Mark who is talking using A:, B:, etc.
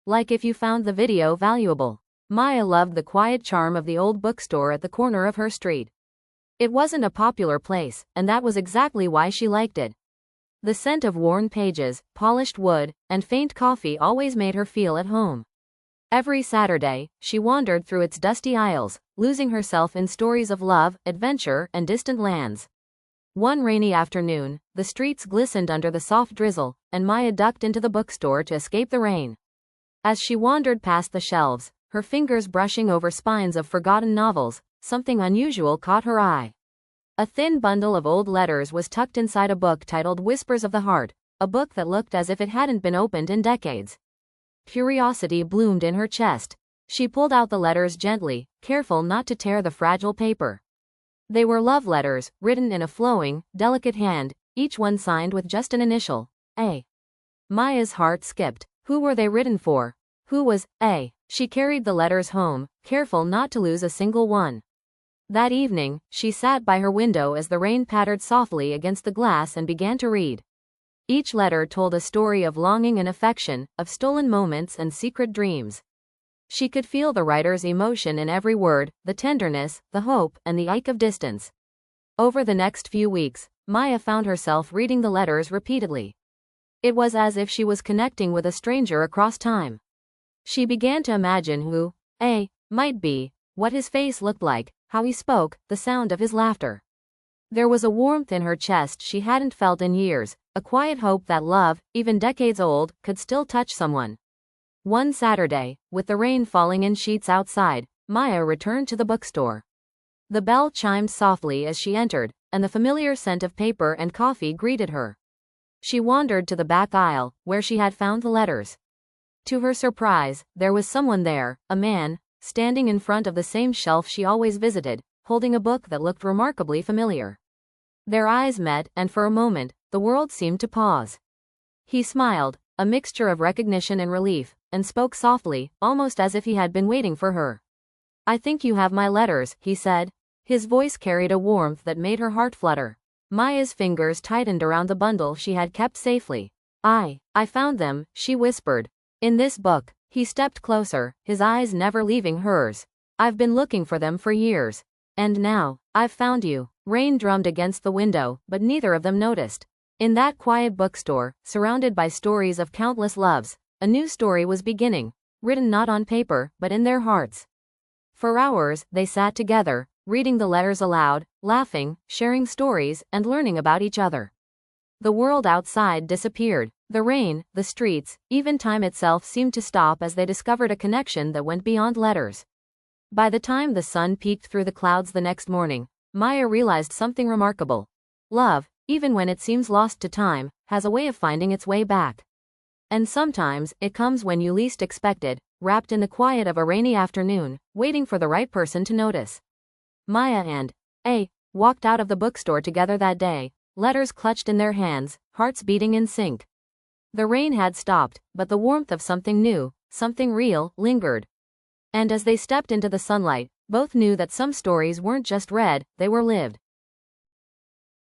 A: like if you found the video valuable. Maya loved the quiet charm of the old bookstore at the corner of her street. It wasn't a popular place, and that was exactly why she liked it. The scent of worn pages, polished wood, and faint coffee always made her feel at home. Every Saturday, she wandered through its dusty aisles, losing herself in stories of love, adventure, and distant lands. One rainy afternoon, the streets glistened under the soft drizzle, and Maya ducked into the bookstore to escape the rain. As she wandered past the shelves, her fingers brushing over spines of forgotten novels, something unusual caught her eye. A thin bundle of old letters was tucked inside a book titled Whispers of the Heart, a book that looked as if it hadn't been opened in decades. Curiosity bloomed in her chest. She pulled out the letters gently, careful not to tear the fragile paper. They were love letters, written in a flowing, delicate hand, each one signed with just an initial, A. Maya's heart skipped. Who were they written for? Who was A? She carried the letters home, careful not to lose a single one. That evening, she sat by her window as the rain pattered softly against the glass and began to read. Each letter told a story of longing and affection, of stolen moments and secret dreams. She could feel the writer's emotion in every word, the tenderness, the hope, and the ache of distance. Over the next few weeks, Maya found herself reading the letters repeatedly. It was as if she was connecting with a stranger across time. She began to imagine who A might be, what his face looked like, how he spoke, the sound of his laughter. There was a warmth in her chest she hadn't felt in years, a quiet hope that love, even decades old, could still touch someone. One Saturday, with the rain falling in sheets outside, Maya returned to the bookstore. The bell chimed softly as she entered, and the familiar scent of paper and coffee greeted her. She wandered to the back aisle, where she had found the letters. To her surprise, there was someone there, a man, standing in front of the same shelf she always visited, holding a book that looked remarkably familiar. Their eyes met, and for a moment, the world seemed to pause. He smiled, a mixture of recognition and relief, and spoke softly, almost as if he had been waiting for her. "I think you have my letters," he said. His voice carried a warmth that made her heart flutter. Maya's fingers tightened around the bundle she had kept safely. I found them," she whispered. "In this book." He stepped closer, his eyes never leaving hers. "I've been looking for them for years. And now, I've found you." Rain drummed against the window, but neither of them noticed. In that quiet bookstore, surrounded by stories of countless loves, a new story was beginning, written not on paper, but in their hearts. For hours, they sat together, reading the letters aloud, laughing, sharing stories, and learning about each other. The world outside disappeared. The rain, the streets, even time itself seemed to stop as they discovered a connection that went beyond letters. By the time the sun peeked through the clouds the next morning, Maya realized something remarkable. Love, even when it seems lost to time, has a way of finding its way back. And sometimes, it comes when you least expect it, wrapped in the quiet of a rainy afternoon, waiting for the right person to notice. Maya and A walked out of the bookstore together that day, letters clutched in their hands, hearts beating in sync. The rain had stopped, but the warmth of something new, something real, lingered. And as they stepped into the sunlight, both knew that some stories weren't just read, they were lived.